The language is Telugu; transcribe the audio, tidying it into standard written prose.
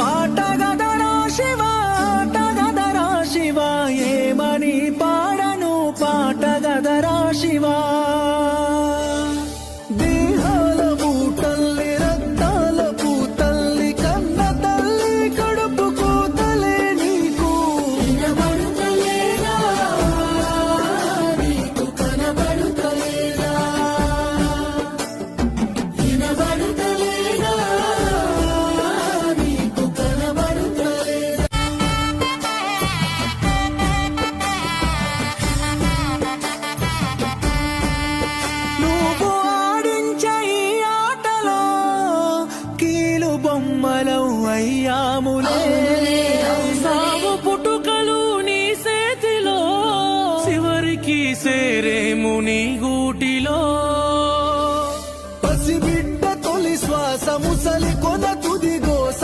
ఆటగదరా శివ ఆటగదరా శివ ఏమని పాడను పాటగదరా శివ దేహాల పూతల్లి రక్తాల పూతల్లి కన్న తల్లి కడుపు కూతలే నీకు వినబడుతలేదా నీకు కనబడుతలేదా వినబడుతలేదా అయ్యాములే సాగు పుట్టుకలు నీ చేతిలో చివరికి సేరేము నీ